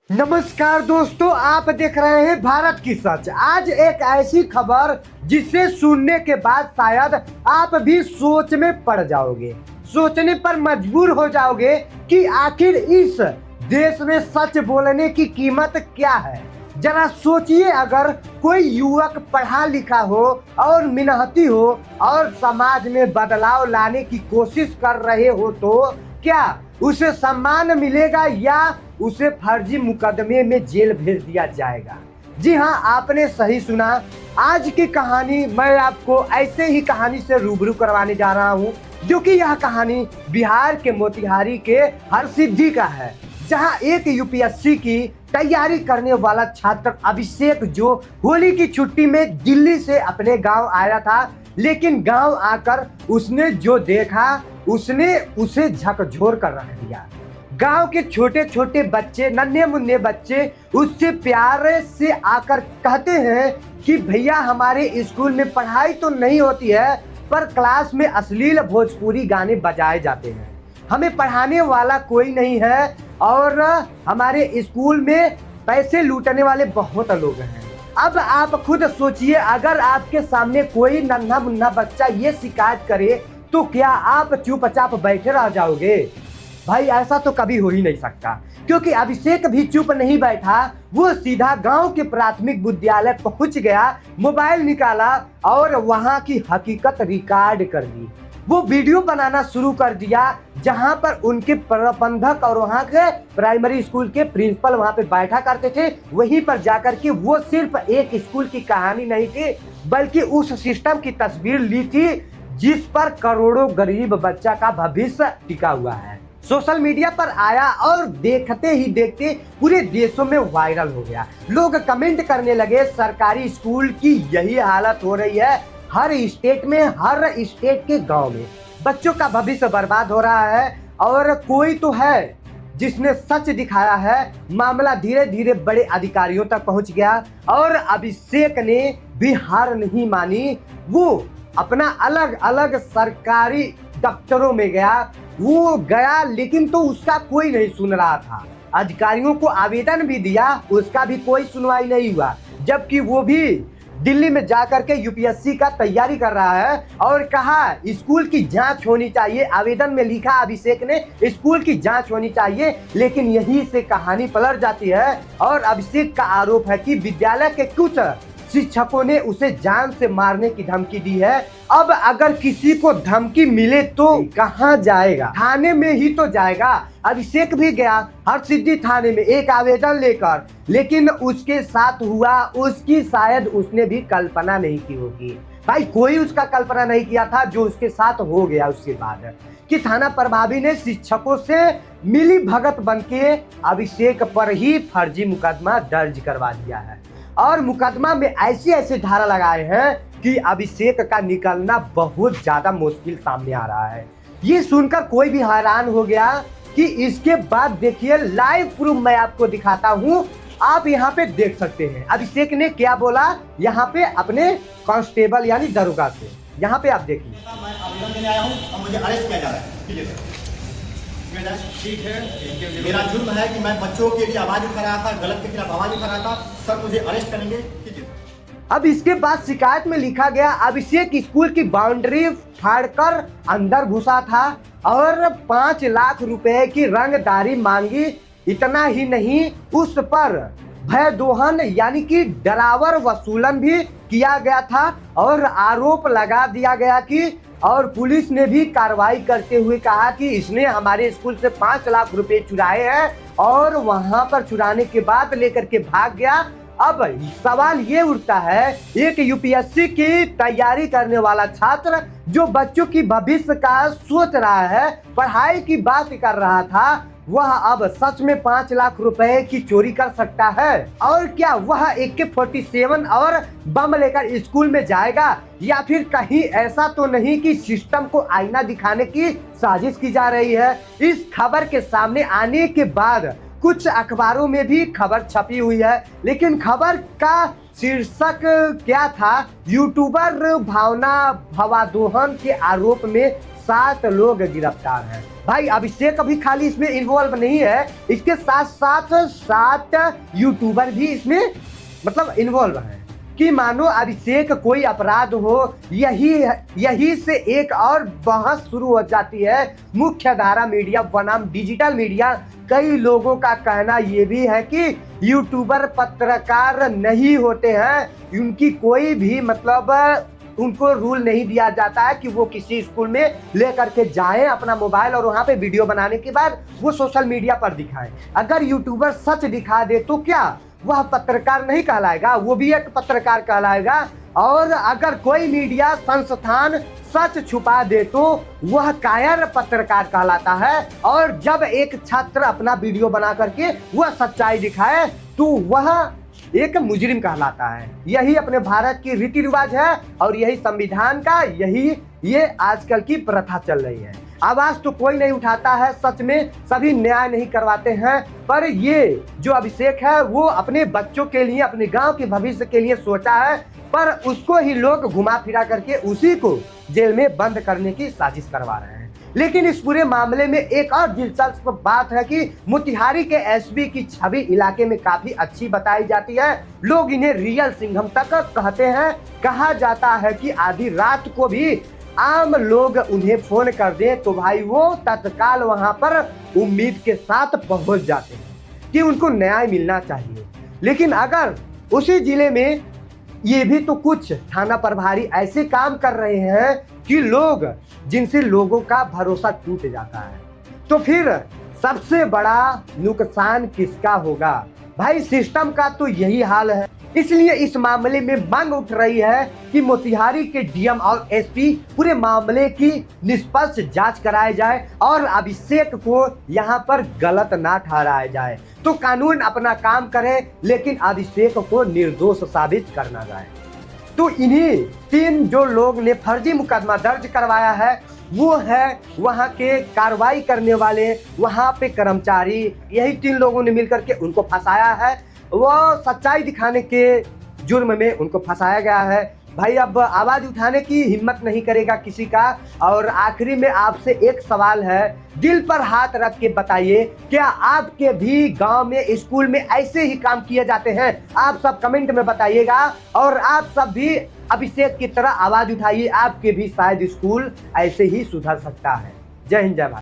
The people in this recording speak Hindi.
नमस्कार दोस्तों, आप देख रहे हैं भारत की सच। आज एक ऐसी खबर जिसे सुनने के बाद शायद आप भी सोच में पड़ जाओगे, सोचने पर मजबूर हो जाओगे कि आखिर इस देश में सच बोलने की कीमत क्या है। जरा सोचिए, अगर कोई युवक पढ़ा लिखा हो और मेहनती हो और समाज में बदलाव लाने की कोशिश कर रहे हो तो क्या उसे सम्मान मिलेगा या उसे फर्जी मुकदमे में जेल भेज दिया जाएगा। जी हाँ, आपने सही सुना। आज की कहानी मैं आपको ऐसे ही कहानी से रूबरू करवाने जा रहा हूँ, जो कि यह कहानी बिहार के मोतिहारी के हरसिद्धि का है, जहाँ एक यूपीएससी की तैयारी करने वाला छात्र अभिषेक, जो होली की छुट्टी में दिल्ली से अपने गांव आया था, लेकिन गांव आकर उसने जो देखा उसने उसे झकझोर कर रख दिया। गांव के छोटे छोटे बच्चे, नन्हे मुन्ने बच्चे उससे प्यार से आकर कहते हैं कि भैया, हमारे स्कूल में पढ़ाई तो नहीं होती है, पर क्लास में अश्लील भोजपुरी गाने बजाए जाते हैं। हमें पढ़ाने वाला कोई नहीं है और हमारे स्कूल में पैसे लूटने वाले बहुत लोग हैं। अब आप खुद सोचिए, अगर आपके सामने कोई नन्हा मुन्ना बच्चा ये शिकायत करे तो क्या आप चुपचाप बैठे रह जाओगे? भाई, ऐसा तो कभी हो ही नहीं सकता, क्योंकि अभिषेक भी चुप नहीं बैठा। वो सीधा गांव के प्राथमिक विद्यालय पहुंच गया, मोबाइल निकाला और वहां की हकीकत रिकॉर्ड कर दी। वो वीडियो बनाना शुरू कर दिया, जहां पर उनके प्रबंधक और वहां के प्राइमरी स्कूल के प्रिंसिपल वहां पे बैठा करते थे। वहीं पर जाकर के वो सिर्फ एक स्कूल की कहानी नहीं थी, बल्कि उस सिस्टम की तस्वीर ली थी जिस पर करोड़ों गरीब बच्चा का भविष्य टिका हुआ है। सोशल मीडिया पर आया और देखते ही देखते पूरे देशों में वायरल हो गया। लोग कमेंट करने लगे, सरकारी स्कूल की यही हालत हो रही है हर स्टेट में, हर स्टेट के गांव में बच्चों का भविष्य बर्बाद हो रहा है। और कोई तो है जिसने सच दिखाया है। मामला धीरे धीरे बड़े अधिकारियों तक पहुंच गया और अभिषेक ने भी हार नहीं मानी। वो अपना अलग अलग सरकारी दफ्तरों में गया, वो गया, लेकिन तो उसका कोई नहीं सुन रहा था। अधिकारियों को आवेदन भी दिया, उसका भी कोई सुनवाई नहीं हुआ, जबकि वो भी दिल्ली में जाकर के यूपीएससी का तैयारी कर रहा है। और कहा स्कूल की जांच होनी चाहिए, आवेदन में लिखा अभिषेक ने स्कूल की जांच होनी चाहिए। लेकिन यहीं से कहानी पलट जाती है और अभिषेक का आरोप है कि विद्यालय के कुछ शिक्षकों ने उसे जान से मारने की धमकी दी है। अब अगर किसी को धमकी मिले तो कहाँ जाएगा? थाने में ही तो जाएगा। अभिषेक भी गया हरसिद्धि थाने में एक आवेदन लेकर, लेकिन उसके साथ हुआ उसकी शायद उसने भी कल्पना नहीं की होगी। भाई, कोई उसका कल्पना नहीं किया था जो उसके साथ हो गया उसके बाद, कि थाना प्रभारी ने शिक्षकों से मिली भगत बनके अभिषेक पर ही फर्जी मुकदमा दर्ज करवा दिया है। और मुकदमा में ऐसी ऐसी धारा लगाए हैं कि अभिषेक का निकलना बहुत ज्यादा मुश्किल सामने आ रहा है। ये सुनकर कोई भी हैरान हो गया कि इसके बाद देखिए, लाइव प्रूफ मैं आपको दिखाता हूँ। आप यहाँ पे देख सकते हैं अभिषेक ने क्या बोला यहाँ पे अपने कांस्टेबल यानी दरोगा से। यहाँ पे आप देखिए। मैं आवेदन देने आया हूँ और मुझे अरेस्ट किया जा रहा है। ठीक है, मेरा जुर्म है कि मैं बच्चों के लिए आवाज उठा रहा था, गलत के खिलाफ आवाज उठा रहा था। सर, मुझे अरेस्ट करेंगे। ठीक है। अब इसके बाद शिकायत में लिखा गया, अभिषेक स्कूल की बाउंड्री फाड़कर अंदर घुसा था और 5 लाख रुपए की रंगदारी मांगी। इतना ही नहीं, उस पर भय दोहन यानी कि डरावर वसूलन भी किया गया था और आरोप लगा दिया गया कि, और पुलिस ने भी कार्रवाई करते हुए कहा कि इसने हमारे स्कूल से 5 लाख रुपए चुराए हैं और वहां पर चुराने के बाद लेकर के भाग गया। अब सवाल ये उठता है, एक यूपीएससी की तैयारी करने वाला छात्र जो बच्चों की भविष्य का सोच रहा है, पढ़ाई की बात कर रहा था, वह अब सच में 5 लाख रुपए की चोरी कर सकता है? और क्या वह AK-47 और बम लेकर स्कूल में जाएगा? या फिर कहीं ऐसा तो नहीं कि सिस्टम को आईना दिखाने की साजिश की जा रही है? इस खबर के सामने आने के बाद कुछ अखबारों में भी खबर छपी हुई है, लेकिन खबर का शीर्षक क्या था? यूट्यूबर भावना भवादोहन के आरोप में 7 लोग गिरफ्तार हैं। भाई अभिषेक अभी खाली इसमें इन्वॉल्व नहीं है, इसके साथ साथ 7 यूट्यूबर भी इसमें मतलब इन्वॉल्व हैं कि मानो अभिषेक कोई अपराध हो, यही से एक और बहस शुरू हो जाती है मुख्य धारा मीडिया बनाम डिजिटल मीडिया। कई लोगों का कहना ये भी है कि यूट्यूबर पत्रकार नहीं होते हैं, उनकी कोई भी मतलब उनको रूल नहीं दिया जाता है कि वो किसी स्कूल में लेकर के जाएं अपना मोबाइल और वहां पे वीडियो बनाने के बाद वो सोशल मीडिया पर दिखाएं। अगर यूट्यूबर सच दिखा दे तो क्या वह पत्रकार नहीं कहलाएगा? वो भी एक पत्रकार कहलाएगा। और अगर कोई मीडिया संस्थान सच छुपा दे तो वह कायर पत्रकार कहलाता है। और जब एक छात्र अपना वीडियो बना करके वह सच्चाई दिखाए तो वह एक मुजरिम कहलाता है। यही अपने भारत की रीति रिवाज है और यही संविधान का ये आजकल की प्रथा चल रही है। आवाज तो कोई नहीं उठाता है, सच में सभी न्याय नहीं करवाते हैं। पर ये जो अभिषेक है वो अपने बच्चों के लिए, अपने गांव के भविष्य के लिए सोचा है, पर उसको ही लोग घुमा फिरा करके उसी को जेल में बंद करने की साजिश करवा रहे हैं। लेकिन इस पूरे मामले में एक और दिलचस्प बात है कि मोतिहारी के एसपी की छवि इलाके में काफी अच्छी बताई जाती है। लोग इन्हें रियल सिंघम तक कहते हैं। कहा जाता है कि आधी रात को भी आम लोग उन्हें फोन कर दें तो भाई वो तत्काल वहां पर उम्मीद के साथ पहुंच जाते हैं कि उनको न्याय मिलना चाहिए। लेकिन अगर उसी जिले में ये भी तो कुछ थाना प्रभारी ऐसे काम कर रहे हैं कि लोग जिनसे लोगों का भरोसा टूट जाता है, तो फिर सबसे बड़ा नुकसान किसका होगा? भाई सिस्टम का तो यही हाल है। इसलिए इस मामले में मांग उठ रही है कि मोतिहारी के डीएम और एसपी पूरे मामले की निष्पक्ष जांच कराई जाए और अभिषेक को यहां पर गलत ना ठहराया जाए। तो कानून अपना काम करे लेकिन अभिषेक को निर्दोष साबित करना जाए। तो इन्हीं 3 जो लोग ने फर्जी मुकदमा दर्ज करवाया है वो है वहां के कार्रवाई करने वाले, वहां पे कर्मचारी, यही 3 लोगों ने मिलकर के उनको फंसाया है। वो सच्चाई दिखाने के जुर्म में उनको फंसाया गया है। भाई अब आवाज उठाने की हिम्मत नहीं करेगा किसी का। और आखिरी में आपसे एक सवाल है, दिल पर हाथ रख के बताइए, क्या आपके भी गांव में स्कूल में ऐसे ही काम किए जाते हैं? आप सब कमेंट में बताइएगा और आप सब भी अभिषेक की तरह आवाज उठाइए, आपके भी शायद स्कूल ऐसे ही सुधर सकता है। जय हिंद, जय भारत।